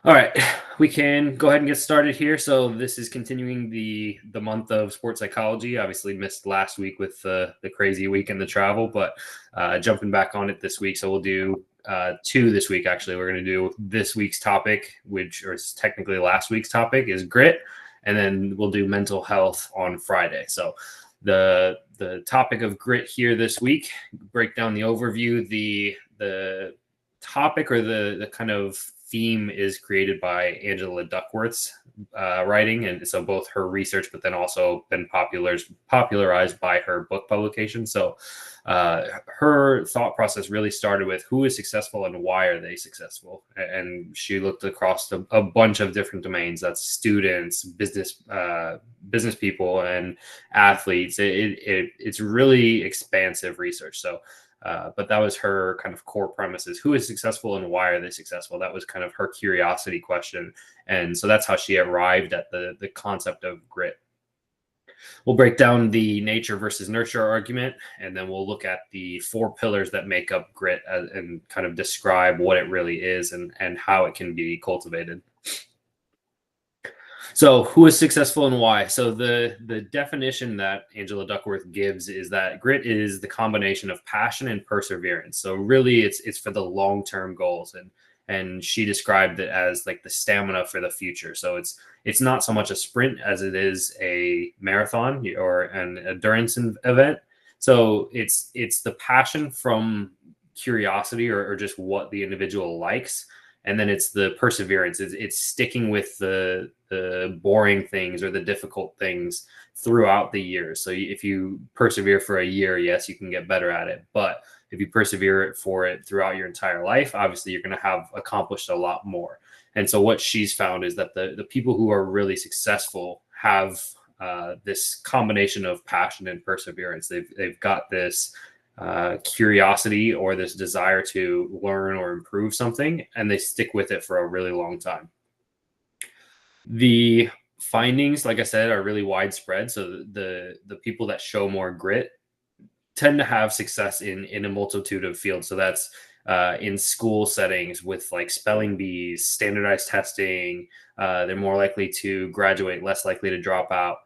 All right, we can go ahead and get started here. So this is continuing the month of sports psychology. Obviously missed last week with the crazy week and the travel, but jumping back on it this week. So we'll do two this week. Actually, we're going to do this week's topic, which or is technically last week's topic, is grit, and then we'll do mental health on Friday. So the topic of grit here this week, break down the overview, the topic or the kind of theme is created by Angela Duckworth's writing, and so both her research, but then also been popularized by her book publication. So her thought process really started with who is successful and why are they successful, and she looked across a bunch of different domains. That's students, business people, and athletes. It's really expansive research. So but that was her kind of core premises. Who is successful and why are they successful? That was kind of her curiosity question. And so that's how she arrived at the concept of grit. We'll break down the nature versus nurture argument, and then we'll look at the four pillars that make up grit and kind of describe what it really is and how it can be cultivated. So who is successful and why? So the definition that Angela Duckworth gives is that grit is the combination of passion and perseverance. So really it's for the long-term goals, and she described it as like the stamina for the future. So it's not so much a sprint as it is a marathon or an endurance event. So it's the passion from curiosity or just what the individual likes, and then it's the perseverance. It's sticking with the boring things or the difficult things throughout the year. So if you persevere for a year, yes, you can get better at it. But if you persevere for it throughout your entire life, obviously you're going to have accomplished a lot more. And so what she's found is that the people who are really successful have this combination of passion and perseverance. They've got this curiosity or this desire to learn or improve something, and they stick with it for a really long time. The findings, like I said, are really widespread. So the people that show more grit tend to have success in a multitude of fields. So that's in school settings with like spelling bees, standardized testing. They're more likely to graduate, less likely to drop out.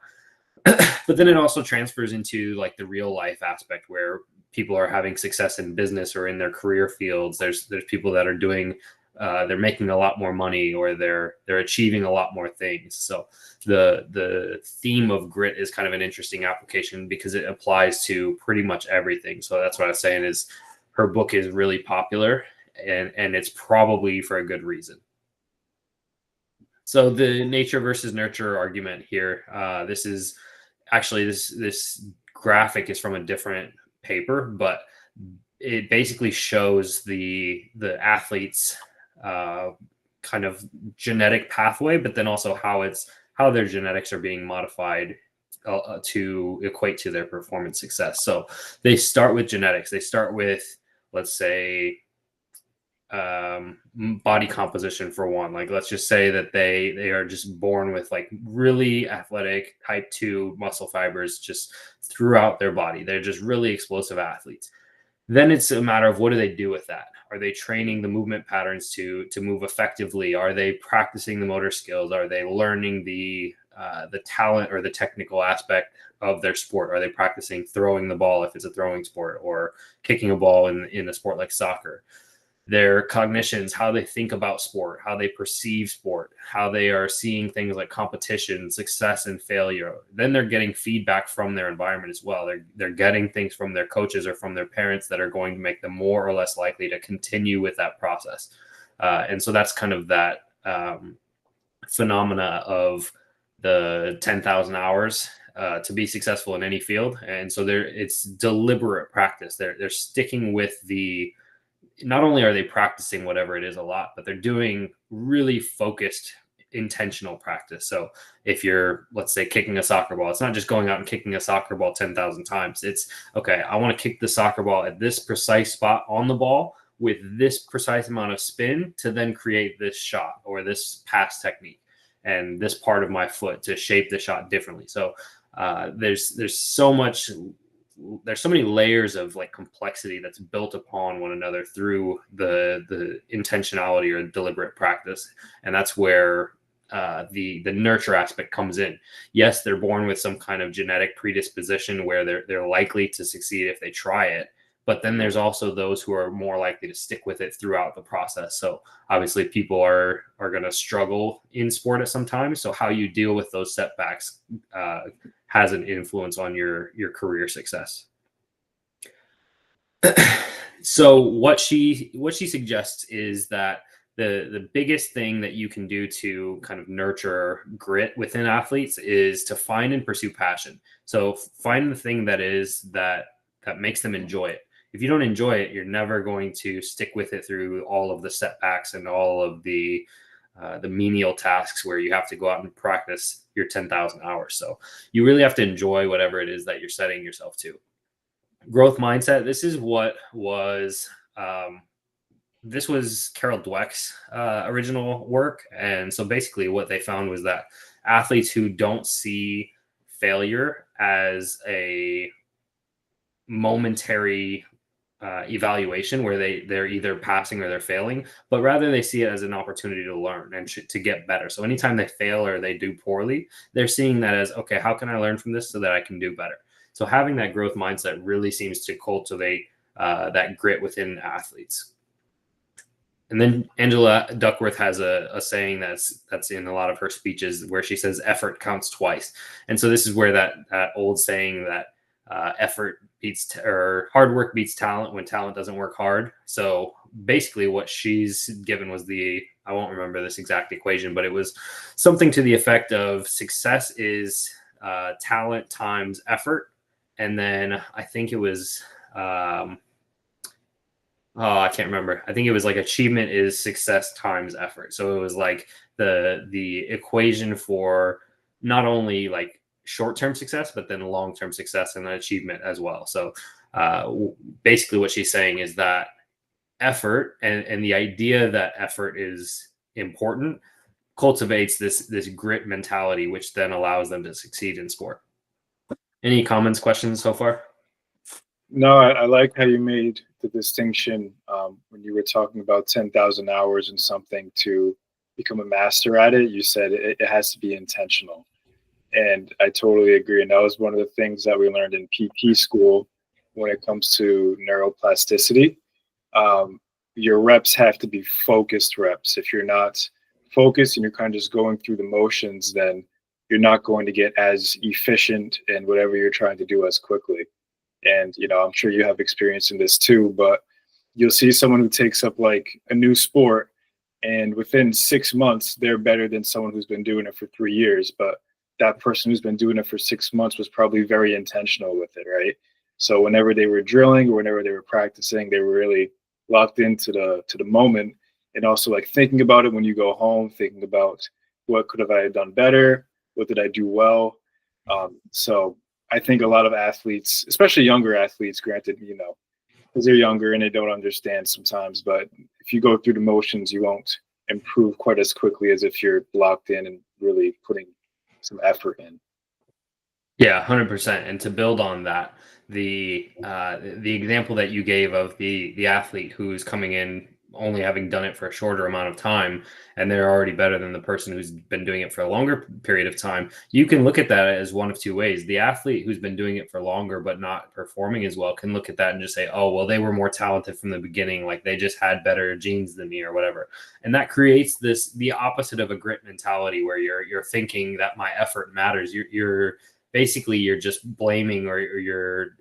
But then it also transfers into like the real life aspect where people are having success in business or in their career fields. There's people that are doing they're making a lot more money, or they're achieving a lot more things. So the theme of grit is kind of an interesting application because it applies to pretty much everything. So that's what I was saying is her book is really popular, and it's probably for a good reason. So the nature versus nurture argument here, this is actually this graphic is from a different paper, but it basically shows the athletes kind of genetic pathway, but then also how their genetics are being modified to equate to their performance success. So they start with genetics. They start with, let's say, body composition for one. Like, let's just say that they are just born with like really athletic type 2 muscle fibers just throughout their body. They're just really explosive athletes. Then it's a matter of what do they do with that? Are they training the movement patterns to move effectively? Are they practicing the motor skills? Are they learning the talent or the technical aspect of their sport? Are they practicing throwing the ball if it's a throwing sport, or kicking a ball in a sport like soccer? Their cognitions, how they think about sport, how they perceive sport, how they are seeing things like competition, success, and failure. Then they're getting feedback from their environment as well. They're getting things from their coaches or from their parents that are going to make them more or less likely to continue with that process. And so that's kind of that phenomena of the 10,000 hours to be successful in any field. And so it's deliberate practice. They're sticking with not only are they practicing whatever it is a lot, but they're doing really focused, intentional practice. So if you're, let's say, kicking a soccer ball, it's not just going out and kicking a soccer ball 10,000 times. It's, okay, I want to kick the soccer ball at this precise spot on the ball with this precise amount of spin to then create this shot or this pass technique and this part of my foot to shape the shot differently. So there's so much there's so many layers of like complexity that's built upon one another through the intentionality or deliberate practice, and that's where the nurture aspect comes in. Yes, they're born with some kind of genetic predisposition where they're likely to succeed if they try it, but then there's also those who are more likely to stick with it throughout the process. So obviously people are going to struggle in sport at some time, so how you deal with those setbacks has an influence on your career success. So what she suggests is that the biggest thing that you can do to kind of nurture grit within athletes is to find and pursue passion. So find the thing that makes them enjoy it. If you don't enjoy it, you're never going to stick with it through all of the setbacks and all of the menial tasks where you have to go out and practice your 10,000 hours. So you really have to enjoy whatever it is that you're setting yourself to. Growth mindset. This was Carol Dweck's original work. And so basically what they found was that athletes who don't see failure as a momentary evaluation where they're either passing or they're failing, but rather they see it as an opportunity to learn and to get better. So anytime they fail or they do poorly, they're seeing that as, okay, how can I learn from this so that I can do better? So having that growth mindset really seems to cultivate that grit within athletes. And then Angela Duckworth has a saying that's in a lot of her speeches where she says effort counts twice. And so this is where that old saying that effort beats or hard work beats talent when talent doesn't work hard. So basically what she's given was I won't remember this exact equation, but it was something to the effect of success is talent times effort. And then I think it was, I can't remember. I think it was like achievement is success times effort. So it was like the equation for not only like short-term success, but then long-term success and achievement as well. So basically what she's saying is that effort and the idea that effort is important cultivates this grit mentality, which then allows them to succeed in sport. Any comments, questions so far? No, I like how you made the distinction when you were talking about 10,000 hours and something to become a master at it. You said it has to be intentional. And I totally agree. And that was one of the things that we learned in PT school when it comes to neuroplasticity. Your reps have to be focused reps. If you're not focused and you're kind of just going through the motions, then you're not going to get as efficient in whatever you're trying to do as quickly. And, I'm sure you have experience in this too, but you'll see someone who takes up like a new sport and within 6 months, they're better than someone who's been doing it for 3 years. But that person who's been doing it for 6 months was probably very intentional with it, right? So whenever they were drilling or whenever they were practicing, they were really locked into the moment, and also like thinking about it when you go home, thinking about what could have I done better, what did I do well. So I think a lot of athletes, especially younger athletes, granted, because they're younger and they don't understand sometimes, but if you go through the motions, you won't improve quite as quickly as if you're locked in and really putting some effort in. Yeah, 100%. And to build on that, the example that you gave of the athlete who's coming in only having done it for a shorter amount of time, and they're already better than the person who's been doing it for a longer period of time, you can look at that as one of two ways. The athlete who's been doing it for longer but not performing as well can look at that and just say, oh, well, they were more talented from the beginning, like they just had better genes than me or whatever. And that creates the opposite of a grit mentality where you're thinking that my effort matters. You're basically you're just blaming or you're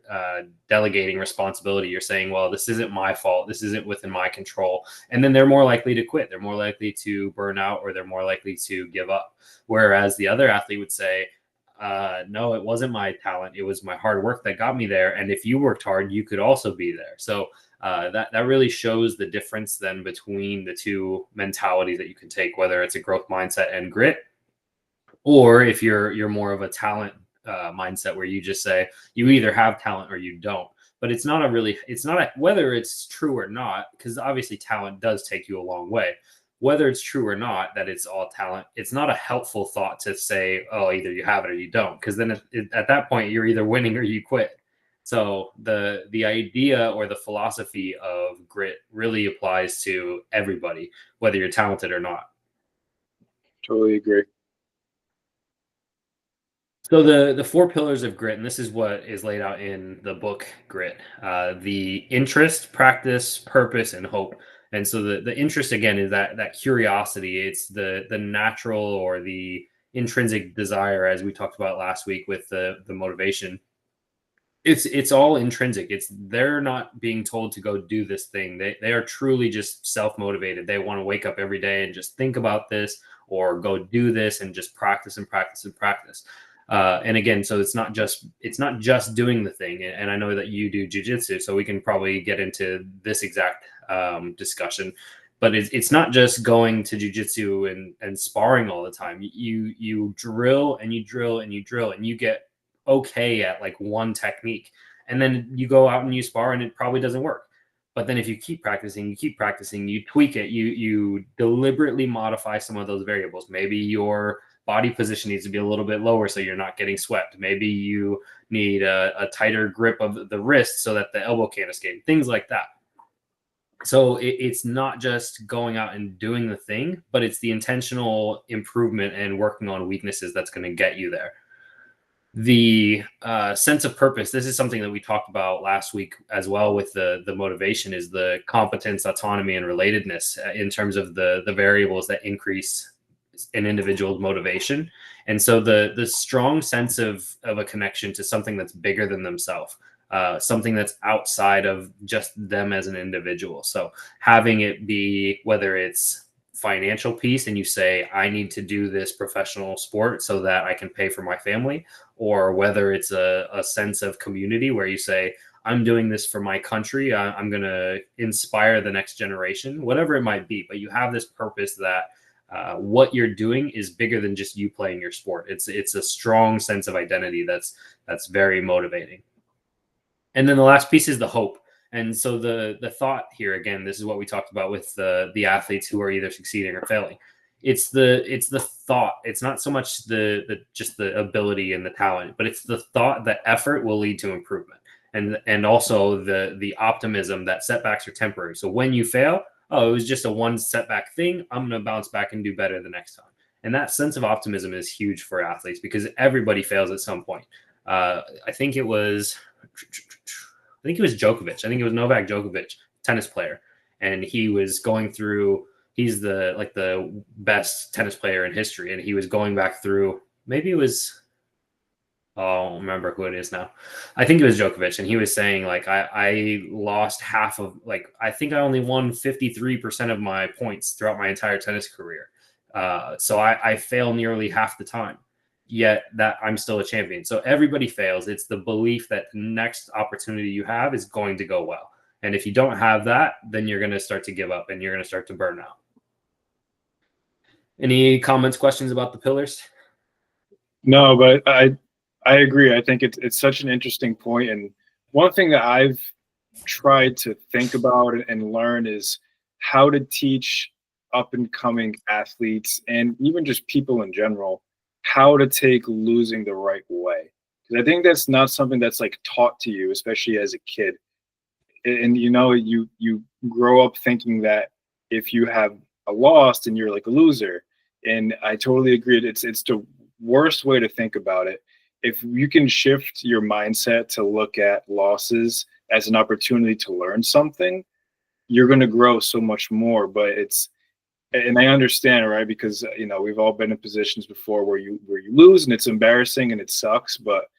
delegating responsibility. You're saying, well, this isn't my fault. This isn't within my control. And then they're more likely to quit. They're more likely to burn out, or they're more likely to give up. Whereas the other athlete would say, no, it wasn't my talent. It was my hard work that got me there. And if you worked hard, you could also be there. So that really shows the difference then between the two mentalities that you can take, whether it's a growth mindset and grit, or if you're more of a talent mindset where you just say you either have talent or you don't. But it's not whether it's true or not, because obviously talent does take you a long way. Whether it's true or not that it's all talent, it's not a helpful thought to say, oh, either you have it or you don't, because then at that point you're either winning or you quit. So the idea or the philosophy of grit really applies to everybody, whether you're talented or not. Totally agree. So the four pillars of grit, and this is what is laid out in the book Grit: the interest, practice, purpose, and hope. And so the interest again is that curiosity. It's the natural or the intrinsic desire, as we talked about last week with the motivation. It's all intrinsic. It's they're not being told to go do this thing. They are truly just self-motivated. They want to wake up every day and just think about this or go do this and just practice and practice and practice. And again, so it's not just doing the thing. And I know that you do jujitsu, so we can probably get into this exact discussion. But it's not just going to jujitsu and sparring all the time. You drill and you drill and you drill and you get okay at like one technique, and then you go out and you spar and it probably doesn't work. But then if you keep practicing, you tweak it, you deliberately modify some of those variables. Maybe your body position needs to be a little bit lower so you're not getting swept. Maybe you need a tighter grip of the wrist so that the elbow can't escape, things like that. So it's not just going out and doing the thing, but it's the intentional improvement and working on weaknesses that's going to get you there. The sense of purpose, this is something that we talked about last week as well with the motivation, is the competence, autonomy, and relatedness in terms of the variables that increase an individual's motivation. And so the strong sense of a connection to something that's bigger than themselves, something that's outside of just them as an individual. So having it be, whether it's financial piece and you say, I need to do this professional sport so that I can pay for my family, or whether it's a sense of community where you say, I'm doing this for my country, I'm going to inspire the next generation, whatever it might be. But you have this purpose that what you're doing is bigger than just you playing your sport. It's a strong sense of identity that's very motivating. And then the last piece is the hope. And so the thought here, again, this is what we talked about with the athletes who are either succeeding or failing. It's the thought. It's not so much the just the ability and the talent, but it's the thought that effort will lead to improvement. And also the optimism that setbacks are temporary. So when you fail, oh, it was just a one setback thing, I'm going to bounce back and do better the next time. And that sense of optimism is huge for athletes because everybody fails at some point. I think it was Djokovic. I think it was Novak Djokovic, tennis player, and he was going through. He's the best tennis player in history, and he was going back through. Maybe it was. Oh, I don't remember who it is now. I think it was Djokovic, and he was saying like I lost half of, like, I think I only won 53% of my points throughout my entire tennis career. So I fail nearly half the time, yet that I'm still a champion. So everybody fails. It's the belief that the next opportunity you have is going to go well. And if you don't have that, then you're going to start to give up and you're going to start to burn out. Any comments, questions about the pillars? No, but I agree. I think it's such an interesting point, and one thing that I've tried to think about and learn is how to teach up and coming athletes and even just people in general how to take losing the right way. Because I think that's not something that's like taught to you, especially as a kid. And you grow up thinking that if you have a loss, then you're like a loser. And I totally agree. It's the worst way to think about it. If you can shift your mindset to look at losses as an opportunity to learn something, you're going to grow so much more. But and I understand, right? Because we've all been in positions before where you lose and it's embarrassing and it sucks. But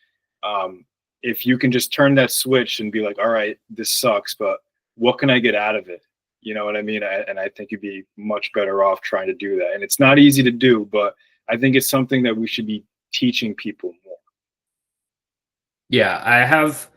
if you can just turn that switch and be like, all right, this sucks, but what can I get out of it? You know what I mean? And I think you'd be much better off trying to do that. And it's not easy to do, but I think it's something that we should be teaching people more. Yeah, I have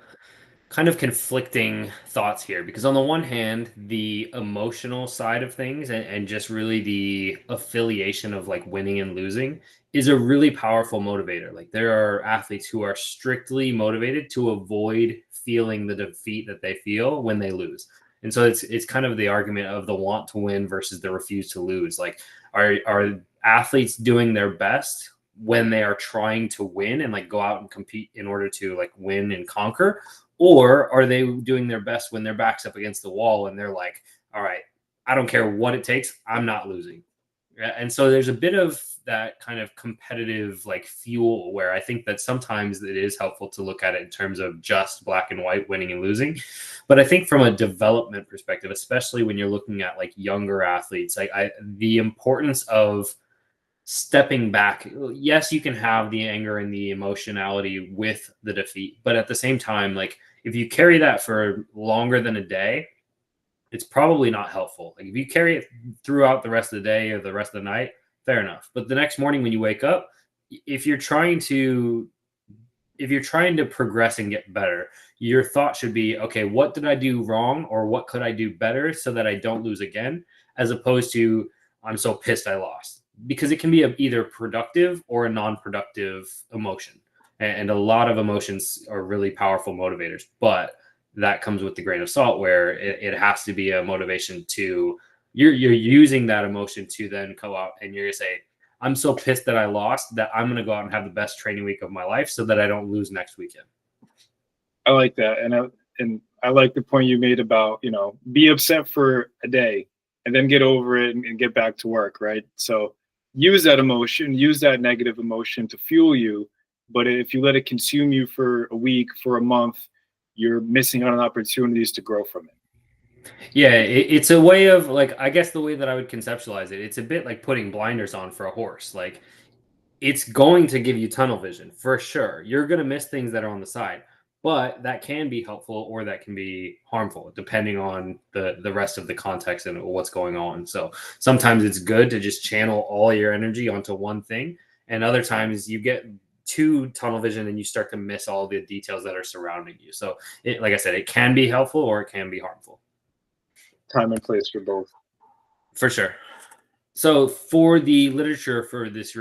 kind of conflicting thoughts here because on the one hand, the emotional side of things and just really the affiliation of like winning and losing is a really powerful motivator. Like there are athletes who are strictly motivated to avoid feeling the defeat that they feel when they lose. And so it's kind of the argument of the want to win versus the refuse to lose. Like are athletes doing their best when they are trying to win and like go out and compete in order to like win and conquer, Or are they doing their best when their back's up against the wall and they're like, all right, I don't care what it takes, I'm not losing. And so there's a bit of that kind of competitive like fuel where I think that sometimes it is helpful to look at it in terms of just black and white, winning and losing. But I think from a development perspective, especially when you're looking at like younger athletes, like the importance of stepping back. Yes, you can have the anger and the emotionality with the defeat, but at the same time, like if you carry that for longer than a day, it's probably not helpful. Like if you carry it throughout the rest of the day or the rest of the night, fair enough. But the next morning when you wake up, if you're trying to progress and get better, your thought should be, okay, what did I do wrong or what could I do better so that I don't lose again, as opposed to I'm so pissed I lost. Because it can be either productive or a non-productive emotion. And a lot of emotions are really powerful motivators, but that comes with the grain of salt where it has to be a motivation to you're using that emotion to then go out and you're gonna say, I'm so pissed that I lost that I'm gonna go out and have the best training week of my life so that I don't lose next weekend. I like that, and I like the point you made about be upset for a day and then get over it and get back to work, right? So use that emotion, use that negative emotion to fuel you, but if you let it consume you for a week, for a month, you're missing out on opportunities to grow from it. Yeah, it's a way of like, I guess the way that I would conceptualize it, it's a bit like putting blinders on for a horse. Like it's going to give you tunnel vision for sure. You're going to miss things that are on the side, but that can be helpful or that can be harmful depending on the rest of the context and what's going on. So sometimes it's good to just channel all your energy onto one thing, and other times you get too tunnel vision and you start to miss all the details that are surrounding you. So like I said, it can be helpful or it can be harmful. Time and place for both. For sure. So for the literature for this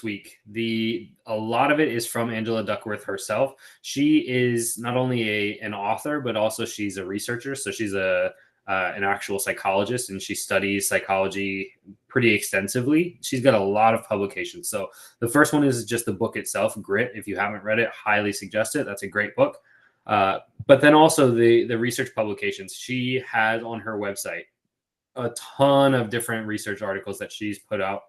week, a lot of it is from Angela Duckworth herself. She is not only an author, but also she's a researcher. So she's an actual psychologist, and she studies psychology pretty extensively. She's got a lot of publications. So the first one is just the book itself, Grit. If you haven't read it, highly suggest it. That's a great book. But then also the research publications she has on her website, a ton of different research articles that she's put out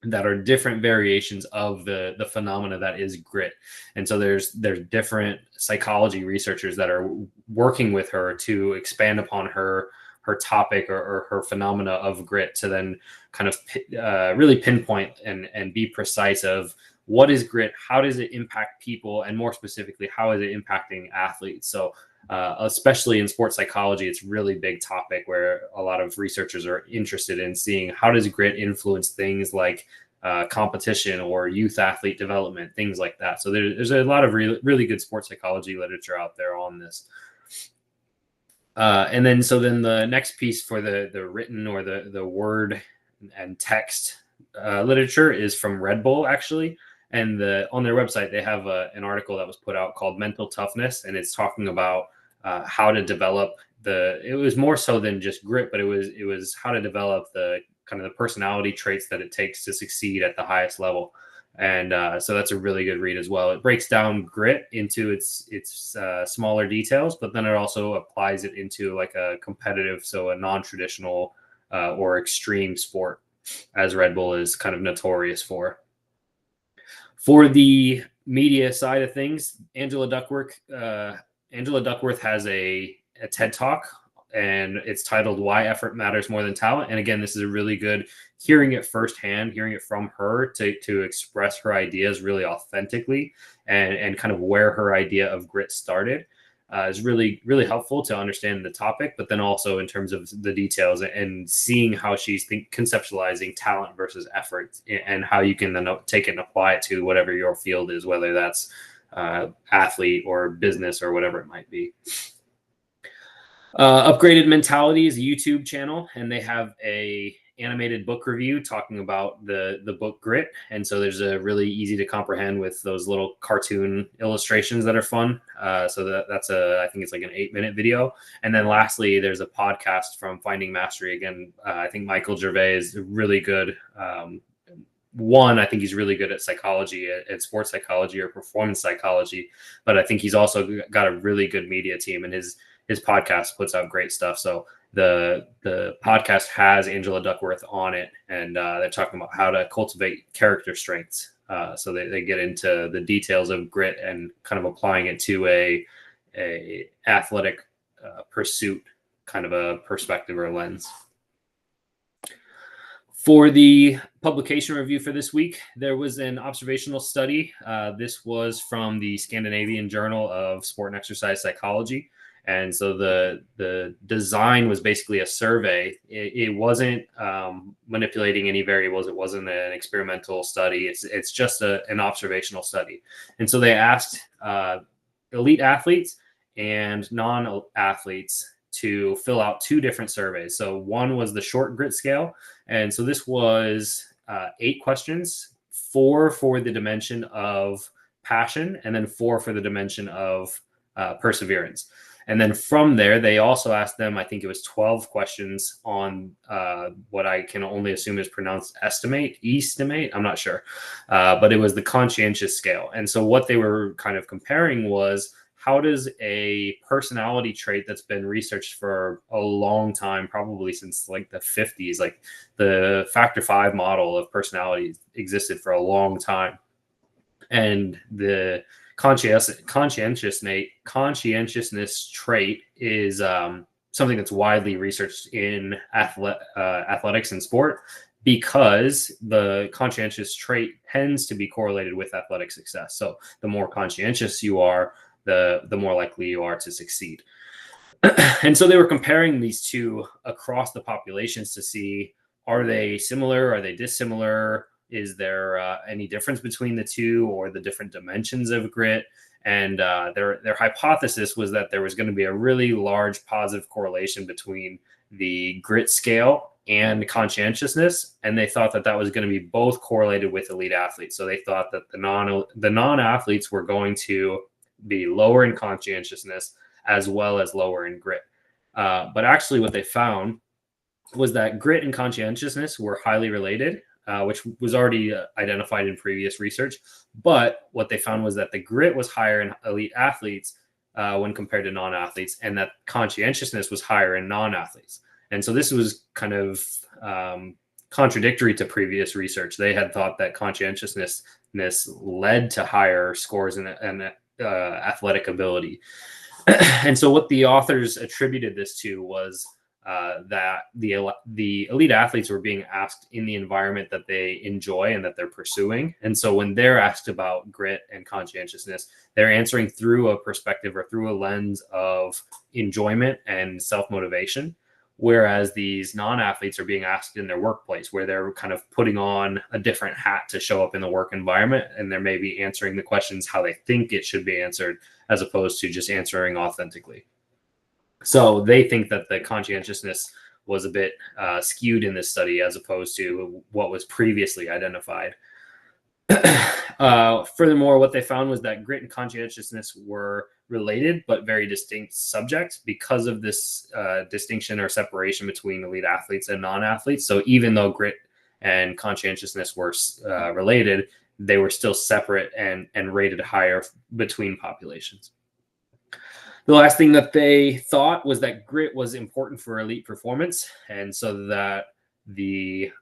that are different variations of the phenomena that is grit. And so there's different psychology researchers that are working with her to expand upon her topic or her phenomena of grit to then kind of really pinpoint and be precise of what is grit, how does it impact people, and more specifically, how is it impacting athletes. So especially in sports psychology, it's really big topic where a lot of researchers are interested in seeing how does grit influence things like competition or youth athlete development, things like that. So there's a lot of really good sports psychology literature out there on this. And then the next piece for the written or the word and text literature is from Red Bull, actually. And on their website, they have an article that was put out called Mental Toughness, and it's talking about how to develop it was more so than just grit, but it was how to develop the kind of the personality traits that it takes to succeed at the highest level. And so that's a really good read as well. It breaks down grit into its smaller details, but then it also applies it into like a competitive, so a non-traditional or extreme sport, as Red Bull is kind of notorious for. For the media side of things, Angela Duckworth has a TED Talk, and it's titled "Why Effort Matters More Than Talent." And again, this is a really good hearing it firsthand, hearing it from her to express her ideas really authentically and kind of where her idea of grit started. Is really, really helpful to understand the topic, but then also in terms of the details and seeing how she's conceptualizing talent versus effort and how you can then take it and apply it to whatever your field is, whether that's athlete or business or whatever it might be. Upgraded Mentality is a YouTube channel, and they have a animated book review talking about the book Grit. And so there's a really easy to comprehend with those little cartoon illustrations that are fun. So that's I think it's like an 8-minute video. And then lastly, there's a podcast from Finding Mastery. Again, I think Michael Gervais is really good one, I think he's really good at psychology, at sports psychology or performance psychology, but I think he's also got a really good media team, and his podcast puts out great stuff. So the podcast has Angela Duckworth on it, and they're talking about how to cultivate character strengths. So they get into the details of grit and kind of applying it to a athletic pursuit kind of a perspective or lens. For the publication review for this week, there was an observational study. This was from the Scandinavian Journal of Sport and Exercise Psychology. And so the design was basically a survey. It wasn't manipulating any variables. It wasn't an experimental study. It's just an observational study. And so they asked elite athletes and non-athletes to fill out two different surveys. So one was the short grit scale. And so this was 8 questions, 4 for the dimension of passion, and then 4 for the dimension of perseverance. And then from there, they also asked them, I think it was 12 questions on what I can only assume is pronounced estimate. I'm not sure. But it was the conscientious scale. And so what they were kind of comparing was, how does a personality trait that's been researched for a long time, probably since like the 50s, like the Factor 5 model of personality existed for a long time. And the conscientiousness trait is something that's widely researched in athletics and sport, because the conscientious trait tends to be correlated with athletic success. So the more conscientious you are, the more likely you are to succeed. And so they were comparing these two across the populations to see, are they similar? Are they dissimilar? Is there any difference between the two, or the different dimensions of grit? And their hypothesis was that there was going to be a really large positive correlation between the grit scale and conscientiousness, and they thought that was going to be both correlated with elite athletes. So they thought that the non-athletes were going to be lower in conscientiousness as well as lower in grit. But actually what they found was that grit and conscientiousness were highly related, which was already identified in previous research. But what they found was that the grit was higher in elite athletes when compared to non-athletes, and that conscientiousness was higher in non-athletes. And so this was kind of contradictory to previous research. They had thought that conscientiousness led to higher scores in athletic ability. And so what the authors attributed this to was that the elite athletes were being asked in the environment that they enjoy and that they're pursuing. And so when they're asked about grit and conscientiousness, they're answering through a perspective or through a lens of enjoyment and self-motivation. Whereas these non-athletes are being asked in their workplace, where they're kind of putting on a different hat to show up in the work environment, and they're maybe answering the questions how they think it should be answered, as opposed to just answering authentically. So they think that the conscientiousness was a bit skewed in this study, as opposed to what was previously identified. Furthermore, what they found was that grit and conscientiousness were related but very distinct subjects because of this distinction or separation between elite athletes and non-athletes. So even though grit and conscientiousness were related, they were still separate and rated higher between populations. The last thing that they thought was that grit was important for elite performance, and so that the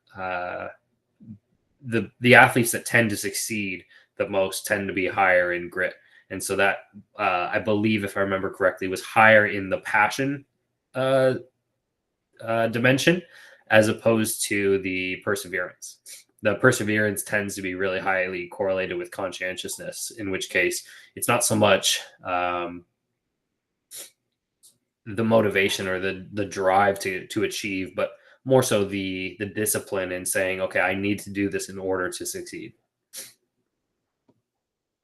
athletes that tend to succeed the most tend to be higher in grit. And so that, I believe, if I remember correctly, was higher in the passion dimension, as opposed to the perseverance. The perseverance tends to be really highly correlated with conscientiousness, in which case it's not so much the motivation or the drive to achieve, but more so the discipline in saying, okay, I need to do this in order to succeed.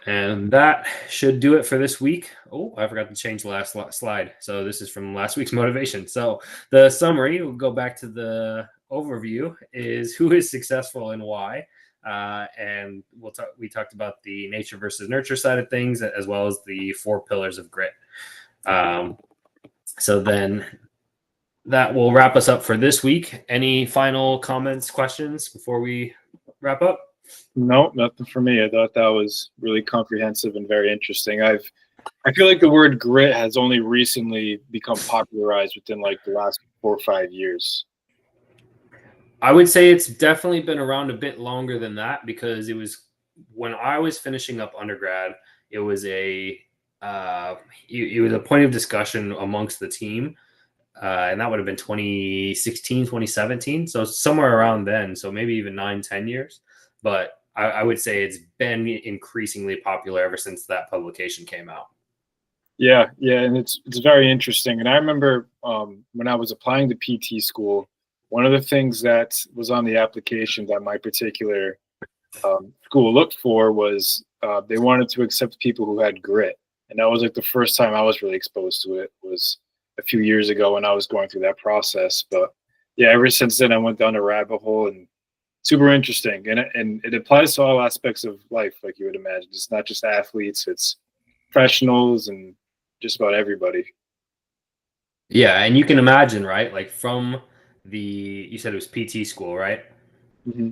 And that should do it for this week. Oh, I forgot to change the last slide. So this is from last week's motivation. So the summary, we'll go back to the overview, is who is successful and why. And we talked about the nature versus nurture side of things, as well as the 4 pillars of grit. So then that will wrap us up for this week. Any final comments, questions before we wrap up? No, nothing for me. I thought that was really comprehensive and very interesting. I feel like the word grit has only recently become popularized within like the last 4 or 5 years. I would say it's definitely been around a bit longer than that because it was when I was finishing up undergrad, it was uh, it was a point of discussion amongst the team. And that would have been 2016, 2017. So somewhere around then. So maybe even 9, 10 years. But I would say it's been increasingly popular ever since that publication came out. Yeah, yeah, and it's very interesting. And I remember when I was applying to PT school, one of the things that was on the application that my particular school looked for was they wanted to accept people who had grit, and that was like the first time I was really exposed to it. Was a few years ago when I was going through that process. But yeah, ever since then I went down a rabbit hole and super interesting, and it applies to all aspects of life, like you would imagine. It's not just athletes; it's professionals and just about everybody. Yeah. And you can imagine, right? Like from you said it was PT school, right? Hmm.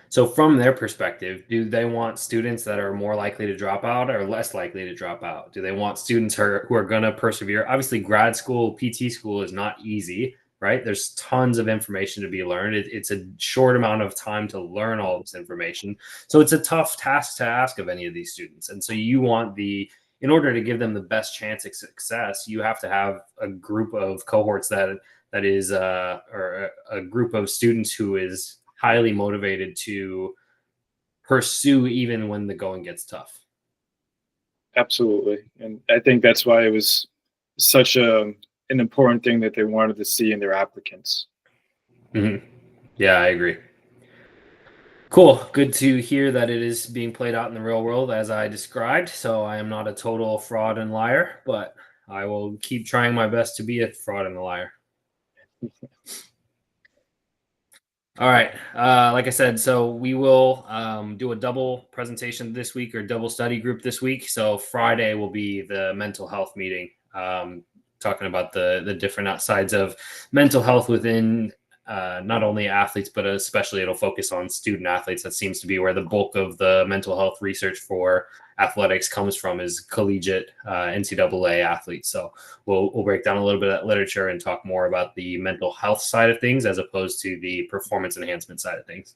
So from their perspective, do they want students that are more likely to drop out or less likely to drop out? Do they want students who are going to persevere? Obviously, grad school, PT school is not easy, right? There's tons of information to be learned. It's a short amount of time to learn all this information. So it's a tough task to ask of any of these students. And so in order to give them the best chance of success, you have to have a group of cohorts that is or a group of students who is highly motivated to pursue even when the going gets tough. Absolutely, and I think that's why it was such an important thing that they wanted to see in their applicants. Mhm. Yeah, I agree. Cool. Good to hear that it is being played out in the real world as I described. So I am not a total fraud and liar, but I will keep trying my best to be a fraud and a liar. All right. Like I said, so we will do a double presentation this week or double study group this week. So Friday will be the mental health meeting, talking about the different sides of mental health within not only athletes, but especially it'll focus on student athletes. That seems to be where the bulk of the mental health research for athletics comes from, is collegiate NCAA athletes. So we'll break down a little bit of that literature and talk more about the mental health side of things as opposed to the performance enhancement side of things.